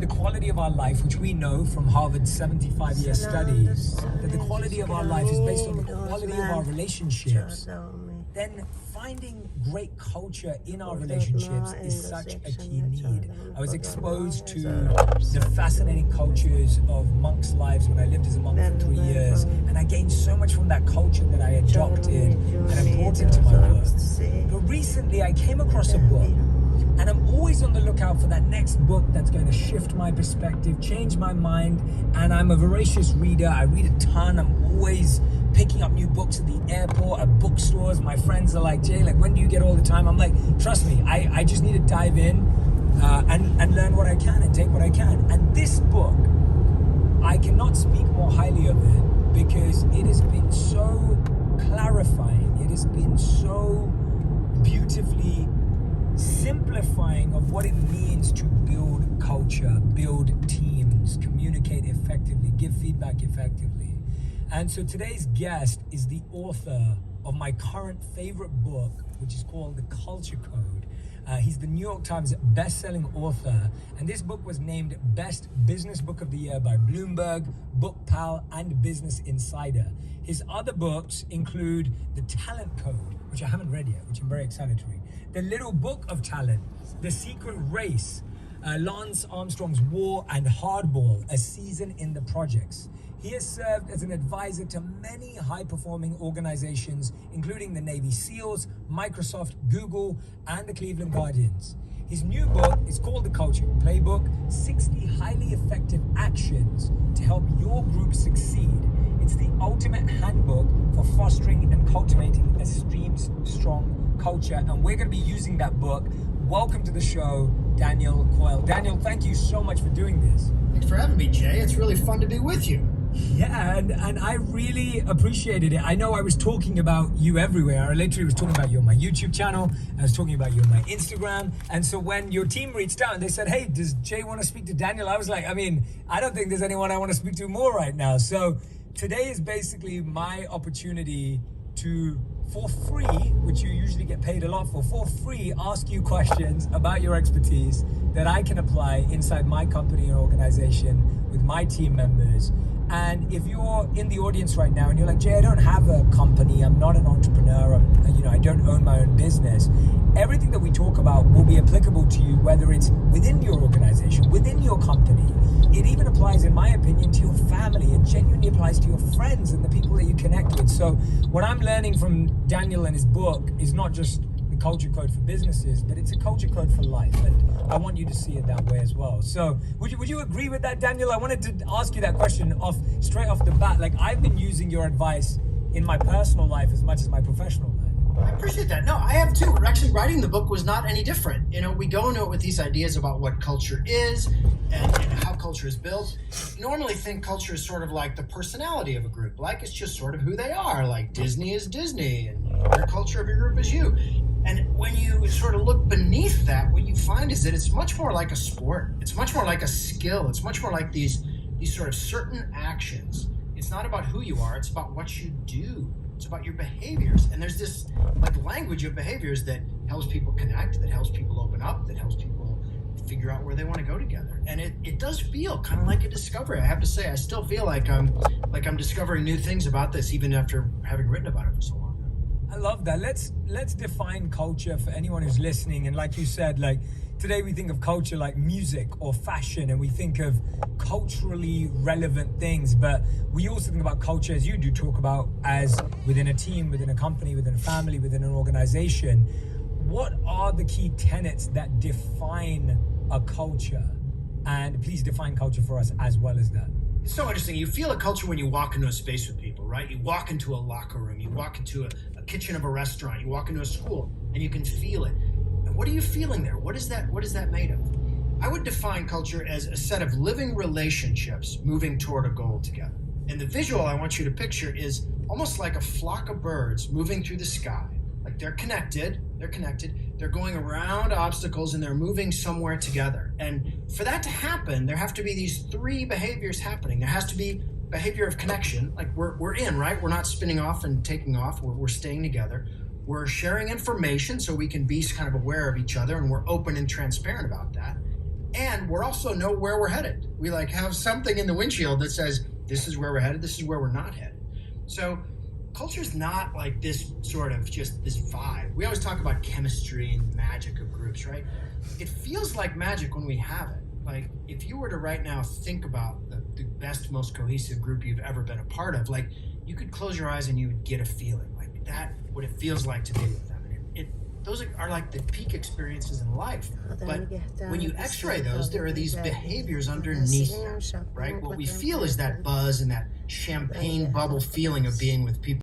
the quality of our life, which we know from Harvard's 75-year study, that the quality of our life is based on the quality of our relationships, then finding great culture in our relationships is such a key need. I was exposed to the fascinating cultures of monks' lives when I lived as a monk for 3 years, and I gained so much from that culture that I adopted and I brought into my work. But recently I came across a book, and I'm always on the lookout for that next book that's going to shift my perspective, change my mind, and I'm a voracious reader. I read a ton. I'm always picking up new books at the airport, at bookstores. My friends are like, Jay, like, when do you get all the time? I'm like, trust me, I just need to dive in and learn what I can and take what I can. And this book, I cannot speak more highly of it because it has been so clarifying. It has been so beautifully simplifying of what it means to build culture, build teams, communicate effectively, give feedback effectively. And so today's guest is the author of my current favorite book, which is called The Culture Code. He's the New York Times best-selling author, and this book was named Best Business Book of the Year by Bloomberg, BookPal, and Business Insider. His other books include The Talent Code, which I haven't read yet, which I'm very excited to read, The Little Book of Talent, The Secret Race, Lance Armstrong's War and Hardball, A Season in the Projects. He has served as an advisor to many high-performing organizations, including the Navy SEALs, Microsoft, Google, and the Cleveland Guardians. His new book is called The Culture Playbook, 60 Highly Effective Actions to Help Your Group Succeed. It's the ultimate handbook for fostering and cultivating a strong culture, and we're going to be using that book. Welcome to the show, Daniel Coyle. Daniel, thank you so much for doing this. Thanks for having me, Jay. It's really fun to be with you. Yeah, and I really appreciated it. I know I was talking about you everywhere. I literally was talking about you on my YouTube channel. I was talking about you on my Instagram. And so when your team reached out and they said, hey, does Jay want to speak to Daniel? I was like, I mean, I don't think there's anyone I want to speak to more right now. So today is basically my opportunity to, for free, which you usually get paid a lot for free, ask you questions about your expertise that I can apply inside my company and organization with my team members. And if you're in the audience right now and you're like, Jay, I don't have a company, I'm not an entrepreneur, I don't own my own business, everything that we talk about will be applicable to you, whether it's within your organization, within your company. It even applies, in my opinion, to your family. It genuinely applies to your friends and the people that you connect with. So what I'm learning from Daniel and his book is not just the culture code for businesses, but it's a culture code for life. And I want you to see it that way as well. So would you agree with that, Daniel? I wanted to ask you that question straight off the bat. Like, I've been using your advice in my personal life as much as my professional life. I appreciate that. No, I have too. Actually, writing the book was not any different. We go into it with these ideas about what culture is and how culture is built. Normally think culture is sort of like the personality of a group. Like, it's just sort of who they are. Like, Disney is Disney and your culture of your group is you. And when you sort of look beneath that, what you find is that it's much more like a sport. It's much more like a skill. It's much more like these sort of certain actions. It's not about who you are. It's about what you do. It's about your behaviors. And there's this like language of behaviors that helps people connect, that helps people open up, that helps people figure out where they want to go together. And it does feel kind of like a discovery. I have to say, I still feel like I'm discovering new things about this, even after having written about it for so long. I love that. Let's define culture for anyone who's listening. And like you said, like today we think of culture like music or fashion, and we think of culturally relevant things, but we also think about culture, as you do talk about, as within a team, within a company, within a family, within an organization. What are the key tenets that define a culture? And please define culture for us as well as that. It's so interesting. You feel a culture when you walk into a space with people, right? You walk into a locker room, you walk into a kitchen of a restaurant, you walk into a school, and you can feel it. And what are you feeling there? What is that made of? I would define culture as a set of living relationships moving toward a goal together. And the visual I want you to picture is almost like a flock of birds moving through the sky. Like they're connected, they're going around obstacles and they're moving somewhere together. And for that to happen, there have to be these three behaviors happening. There has to be behavior of connection, like we're in, right? We're not spinning off and taking off, we're staying together. We're sharing information so we can be kind of aware of each other, and we're open and transparent about that. And we're also know where we're headed. We like have something in the windshield that says, this is where we're headed, this is where we're not headed. So culture's not like this sort of just this vibe. We always talk about chemistry and magic of groups, right? It feels like magic when we have it. Like if you were to right now think about the best, most cohesive group you've ever been a part of, like you could close your eyes and you would get a feeling like that, what it feels like to be with them. Those are like the peak experiences in life. But when you x-ray those, there are these behaviors underneath them, right? What we feel is that buzz and that champagne bubble feeling of being with people.